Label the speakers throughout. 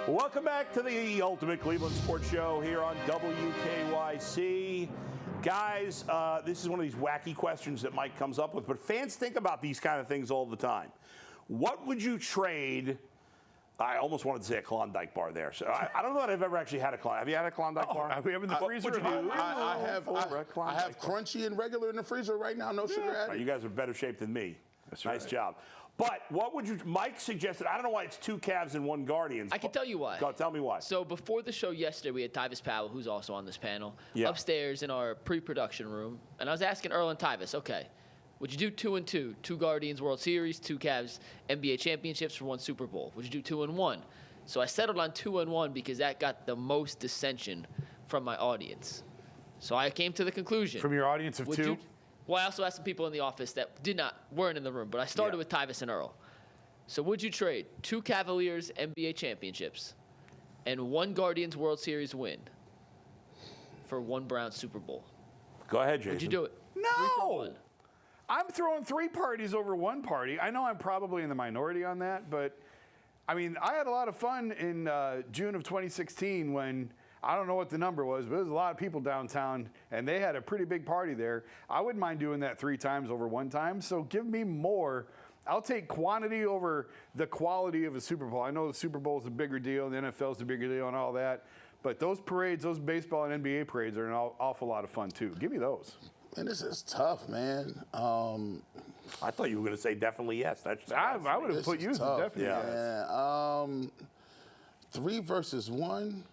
Speaker 1: Welcome back to the Ultimate Cleveland Sports Show here on WKYC. Guys, this is one of these wacky questions that Mike comes up with, but fans think about these kind of things all the time. What would you trade? I almost wanted to say a Klondike bar there. So I don't know that I've ever actually had a Klondike. Have you had a Klondike bar?
Speaker 2: We have in the freezer.
Speaker 3: I have crunchy and regular in the freezer right now. No sugar added.
Speaker 1: You guys are in better shape than me.
Speaker 2: That's
Speaker 1: nice
Speaker 2: right.
Speaker 1: job. But what would you? Mike suggested. I don't know why it's 2 Cavs and 1 Guardians.
Speaker 4: I can tell you why.
Speaker 1: Go, tell me why.
Speaker 4: So before the show yesterday, we had Tyvis Powell, who's also on this panel, upstairs in our pre-production room, and I was asking Earl and Tyvis, okay, would you do 2 and 2, 2 Guardians World Series, 2 Cavs NBA championships for 1 Super Bowl? Would you do 2 and 1? So I settled on 2 and 1 because that got the most dissension from my audience. So I came to the conclusion.
Speaker 2: From your audience of 2?
Speaker 4: Well, I also asked some people in the office that weren't in the room, but I started with Tyvis and Earl. So would you trade 2 Cavaliers NBA championships and 1 Guardians World Series win for 1 Browns Super Bowl?
Speaker 1: Go ahead, Jason.
Speaker 4: Would you do it?
Speaker 2: No. I'm throwing 3 parties over 1 party. I know I'm probably in the minority on that, but I mean, I had a lot of fun in June of 2016 when I don't know what the number was, but there was a lot of people downtown, and they had a pretty big party there. I wouldn't mind doing that 3 times over 1 time, so give me more. I'll take quantity over the quality of a Super Bowl. I know the Super Bowl is a bigger deal, the NFL is a bigger deal and all that, but those parades, those baseball and NBA parades are an awful lot of fun, too. Give me those.
Speaker 3: Man, this is tough, man.
Speaker 1: I thought you were going to say definitely yes.
Speaker 2: I would have put you as definitely yes.
Speaker 3: Yeah. 3 versus 1.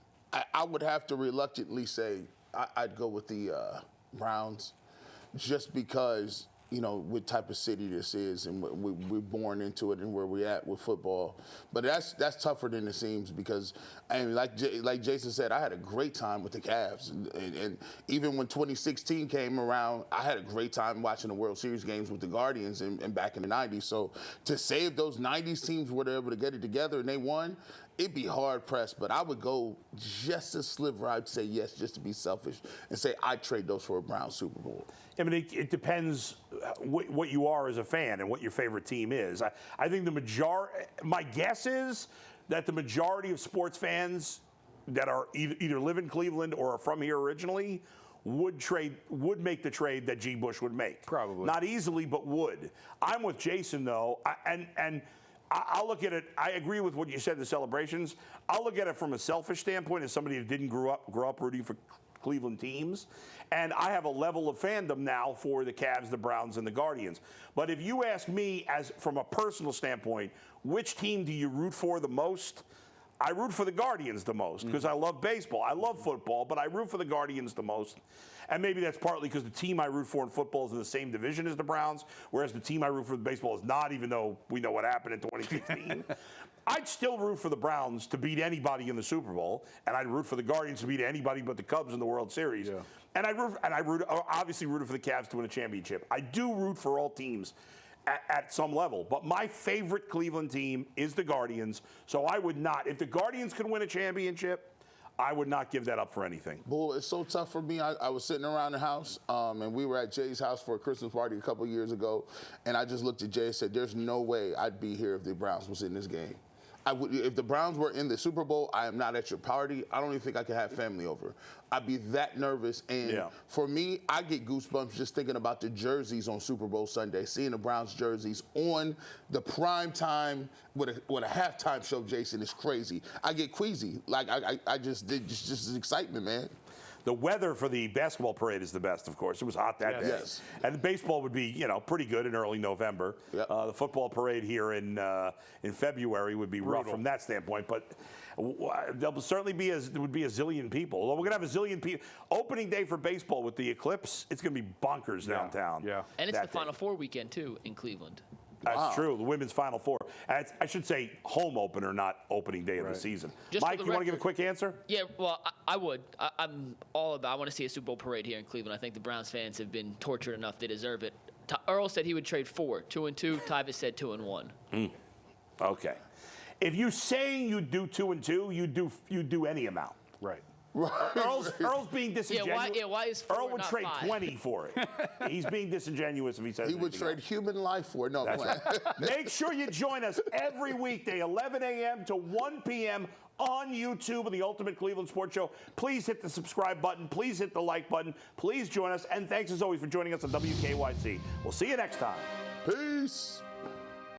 Speaker 3: I would have to reluctantly say I'd go with the Browns just because, you know, what type of city this is and we're born into it and where we're at with football. But that's tougher than it seems because, I mean, like Jason said, I had a great time with the Cavs. And even when 2016 came around, I had a great time watching the World Series games with the Guardians and back in the 90s. So to say if those 90s teams were able to get it together and they won, it'd be hard-pressed, but I would go just a sliver. I'd say yes, just to be selfish, and say I'd trade those for a Browns Super Bowl.
Speaker 1: I mean, it depends what you are as a fan and what your favorite team is. I think my guess is that the majority of sports fans that are either live in Cleveland or are from here originally would make the trade that G. Bush would make.
Speaker 2: Probably.
Speaker 1: Not easily, but would. I'm with Jason, though, and I'll look at it. I agree with what you said, the celebrations. I'll look at it from a selfish standpoint as somebody who didn't grow up rooting for Cleveland teams. And I have a level of fandom now for the Cavs, the Browns, and the Guardians. But if you ask me, from a personal standpoint, which team do you root for the most? I root for the Guardians the most because I love baseball. I love football, but I root for the Guardians the most. And maybe that's partly because the team I root for in football is in the same division as the Browns, whereas the team I root for in baseball is not, even though we know what happened in 2016. I'd still root for the Browns to beat anybody in the Super Bowl, and I'd root for the Guardians to beat anybody but the Cubs in the World Series. Yeah. And I obviously rooted for the Cavs to win a championship. I do root for all teams at some level, but my favorite Cleveland team is the Guardians, so I would not, if the Guardians could win a championship, I would not give that up for anything.
Speaker 3: Bull, it's so tough for me. I was sitting around the house, and we were at Jay's house for a Christmas party a couple of years ago, and I just looked at Jay and said, there's no way I'd be here if the Browns was in this game. If the Browns were in the Super Bowl, I am not at your party. I don't even think I could have family over. I'd be that nervous. And for me, I get goosebumps just thinking about the jerseys on Super Bowl Sunday, seeing the Browns jerseys on the prime time with a halftime show, Jason, is crazy. I get queasy. Like, I just excitement, man.
Speaker 1: The weather for the basketball parade is the best, of course. It was hot that day.
Speaker 3: Yes.
Speaker 1: And the baseball would be, pretty good in early November.
Speaker 3: Yep.
Speaker 1: The football parade here in February would be rough from that standpoint. But there'll certainly be a zillion people. Although we're going to have a zillion people. Opening day for baseball with the eclipse, it's going to be bonkers downtown.
Speaker 2: Yeah.
Speaker 4: And it's the Final Four weekend, too, in Cleveland.
Speaker 1: That's true. The women's Final Four. I should say home opener, not opening day of the season. Mike, you want to give a quick answer?
Speaker 4: Yeah, well, I would. I want to see a Super Bowl parade here in Cleveland. I think the Browns fans have been tortured enough. They deserve it. Earl said he would trade 4, 2 and 2. Tyvis said 2 and 1.
Speaker 1: Okay. If you're saying you do 2 and 2, you do any amount.
Speaker 2: Right.
Speaker 1: Earl's being disingenuous.
Speaker 4: Why is 4
Speaker 1: Earl would
Speaker 4: not
Speaker 1: trade
Speaker 4: 5?
Speaker 1: 20 for it. He's being disingenuous if he says
Speaker 3: he would trade human life for it. No,
Speaker 1: that's right. Make sure you join us every weekday, 11 a.m. to 1 p.m. on YouTube and the Ultimate Cleveland Sports Show. Please hit the subscribe button. Please hit the like button. Please join us. And thanks as always for joining us on WKYC. We'll see you next time.
Speaker 3: Peace.